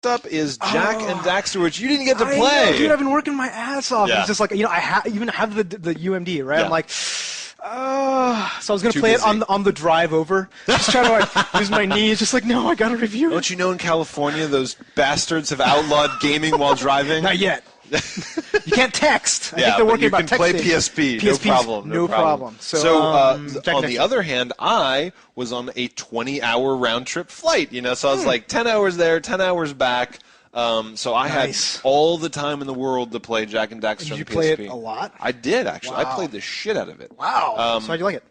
up is Jak and Daxter, which you didn't get to play. Know, dude, I've been working my ass off. Yeah. It's just like, you know, I even have the UMD, right? Yeah. I'm like, so I was going to Too play busy. it on the drive over. Just trying to like use my knees. Just like, no, I got to review it. Don't you know in California those bastards have outlawed gaming while driving? Not yet. You can't text. I Yeah, think they're but working you about can play texting. PSP. No problem. No problem. So Jak on and the Daxter. other hand, I was on a 20-hour round-trip flight. You know, so I was like 10 hours there, 10 hours back. So I Nice. had all the time in the world to play Jak and Daxter on the Did you PSP. play it a lot? I did, actually. I Wow. played the shit out of it. Wow. So how'd you like it?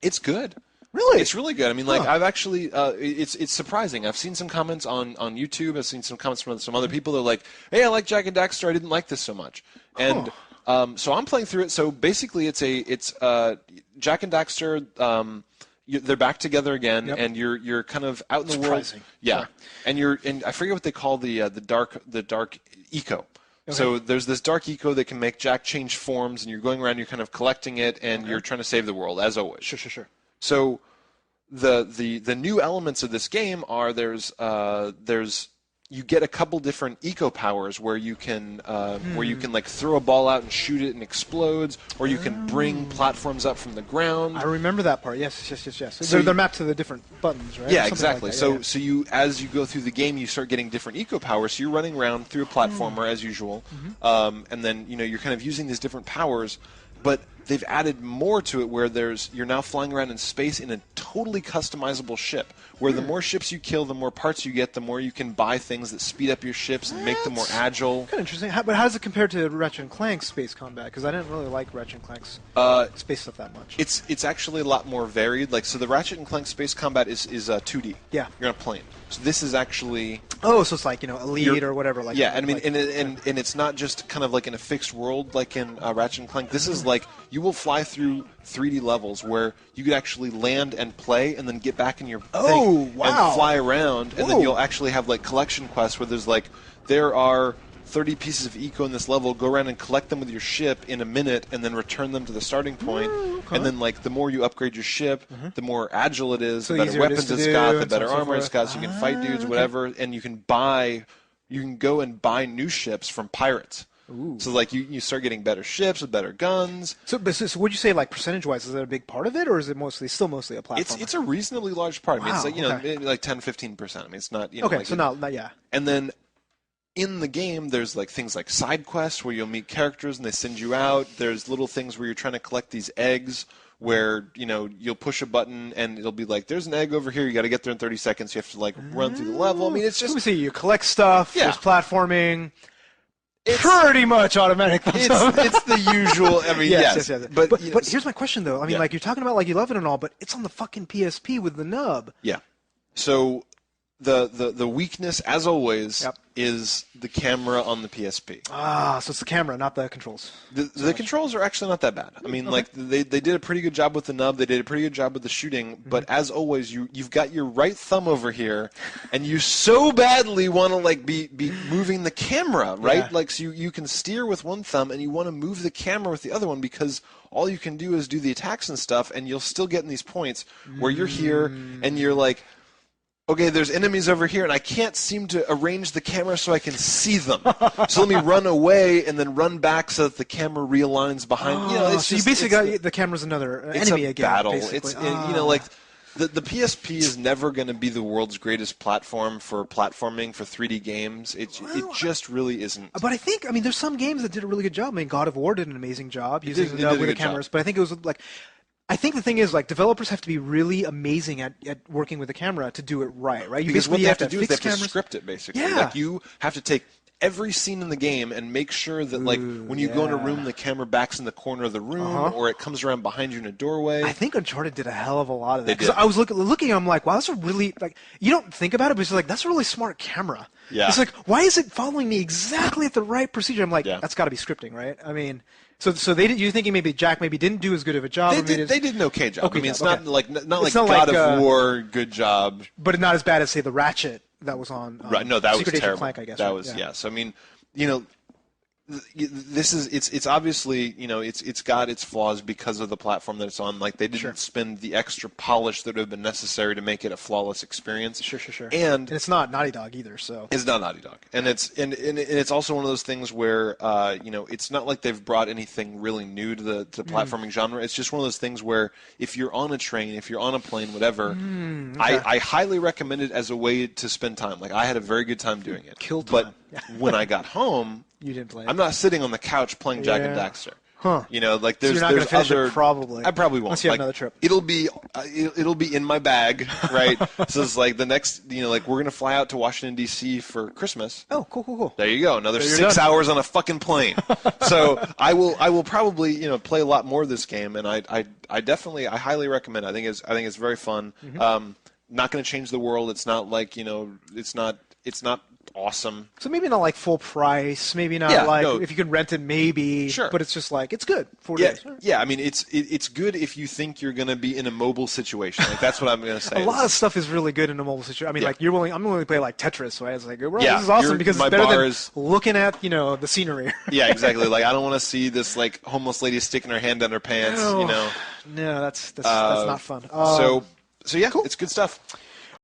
It's good. Really? It's really good. I mean, like, Huh. I've actually, it's surprising. I've seen some comments on YouTube. I've seen some comments from some other people. They're like, hey, I like Jak and Daxter. I didn't like this so much. And so I'm playing through it. So basically, it's Jak and Daxter. They're back together again, Yep. and you're kind of out in the Surprising. world. Yeah, Sorry. and I forget what they call the dark eco. So there's this dark eco that can make Jak change forms, and you're going around, you're kind of collecting it, and you're trying to save the world as always. Sure. So the new elements of this game are there's you get a couple different eco powers where you can like throw a ball out and shoot it and explodes, or you can bring platforms up from the ground. I remember that part. Yes. So They're mapped to the different buttons, right? Yeah, Something exactly. like that. So you as you go through the game, you start getting different eco powers. So you're running around through a platformer as usual, and then you're kind of using these different powers, but they've added more to it where you're now flying around in space in a totally customizable ship, where the more ships you kill, the more parts you get, the more you can buy things that speed up your ships and make them more agile. Kind of interesting. But how does it compare to Ratchet and Clank's space combat? Because I didn't really like Ratchet and Clank's space stuff that much. It's actually a lot more varied. Like, so the Ratchet and Clank space combat is 2D. Yeah. You're on a plane. So this is actually Oh, so it's like Elite or whatever. Like yeah, and I mean, like, and it's not just kind of like in a fixed world like in Ratchet and Clank. This is like you will fly through 3D levels where you could actually land and play, and then get back in your thing wow. and fly around, and then you'll actually have like collection quests where there's like there are 30 pieces of eco in this level. Go around and collect them with your ship in a minute, and then return them to the starting point. Okay. And then, like, the more you upgrade your ship, the more agile it is, So the better easier it is weapons to it's do, got, the and so better on and so armor it's forth. got, so you can fight dudes, okay. whatever, and you can go and buy new ships from pirates. Ooh. So, like, you start getting better ships with better guns. So would you say, like, percentage-wise, is that a big part of it, or is it still mostly a platform? It's a reasonably large part. I mean, it's Wow, like, okay. maybe like 10-15%. I mean, it's not, okay, like so not yeah. And then in the game, there's like things like side quests where you'll meet characters and they send you out. There's little things where you're trying to collect these eggs where, you'll push a button and it'll be like, there's an egg over here, you got to get there in 30 seconds. You have to like run through the level. I mean, it's Let me just see. You collect stuff. Yeah. There's platforming. It's- Pretty much automatic. it's the usual. I mean, yes. But you know, but here's my question though. I mean, Yeah. like you're talking about like you love it and all, but it's on the fucking PSP with the nub. yeah. So the weakness, as always, Yep. is the camera on the PSP. Ah, so it's the camera, not the controls. The controls are actually not that bad. I mean, like they did a pretty good job with the nub. They did a pretty good job with the shooting. But as always, you've got your right thumb over here, and you so badly want to like be moving the camera, right? Yeah. Like so you can steer with one thumb, and you want to move the camera with the other one because all you can do is do the attacks and stuff, and you'll still get in these points where you're here and you're like, okay, there's enemies over here, and I can't seem to arrange the camera so I can see them. So let me run away and then run back so that the camera realigns behind. It's so just, you basically it's got the camera's another it's enemy a again. battle. Basically. It's like the PSP is never going to be the world's greatest platform for platforming for 3D games. It just really isn't. But I think, there's some games that did a really good job. I mean, God of War did an amazing job using did the a with the good cameras. job. But I think it was like, I think the thing is like developers have to be really amazing at working with the camera to do it right? You Because what basically they have to do is they fix have to cameras. script it, basically. Yeah. Like, you have to take every scene in the game and make sure that, like, when you go in a yeah. room, the camera backs in the corner of the room, or it comes around behind you in a doorway. I think Uncharted did a hell of a lot of that. They 'Cause did. I was looking, I'm like, wow, that's a really, like, you don't think about it, but it's like, that's a really smart camera. Yeah. It's like, why is it following me exactly at the right procedure? I'm like, Yeah. that's got to be scripting, right? I mean, so they did. You thinking maybe Jak didn't do as good of a job? They did an okay job. Okay I mean, it's job, not like It's God not like, of War, good job. but not as bad as say the Ratchet that was on. Right? No, that Secret was Agent terrible. Clank, I guess. That right? was yeah. yes. I mean, it's obviously, it's got its flaws because of the platform that it's on. Like, they didn't spend the extra polish that would have been necessary to make it a flawless experience. Sure. And it's not Naughty Dog either, so it's not Naughty Dog, and it's also one of those things where it's not like they've brought anything really new to the platforming genre. It's just one of those things where if you're on a train, if you're on a plane, whatever, I highly recommend it as a way to spend time. Like, I had a very good time doing it. Kill time. But when I got home, you didn't play it. I'm not sitting on the couch playing Jak and Daxter. Huh. Like, so there's you're not there's finish other. It, probably. I probably won't. Unless you have another trip. It'll be in my bag, right? So it's like the next, like, we're gonna fly out to Washington D.C. for Christmas. Oh, cool. There you go. Another 6 hours on a fucking plane. So I will probably play a lot more of this game, and I definitely highly recommend it. I think it's very fun. Not going to change the world. It's not like it's not awesome. So maybe not like full price. Maybe not if you can rent it, maybe. Sure. But it's just like it's good. 4 days. Yeah. I mean, it's good if you think you're going to be in a mobile situation. Like, that's what I'm going to say. A lot of stuff is really good in a mobile situation. I mean, like I'm willing to play like Tetris. Right? It's like, well, yeah, this is awesome because it's better than looking at the scenery. Yeah, exactly. Like, I don't want to see this like homeless lady sticking her hand down her pants. No, that's not fun. So yeah, cool. It's good stuff.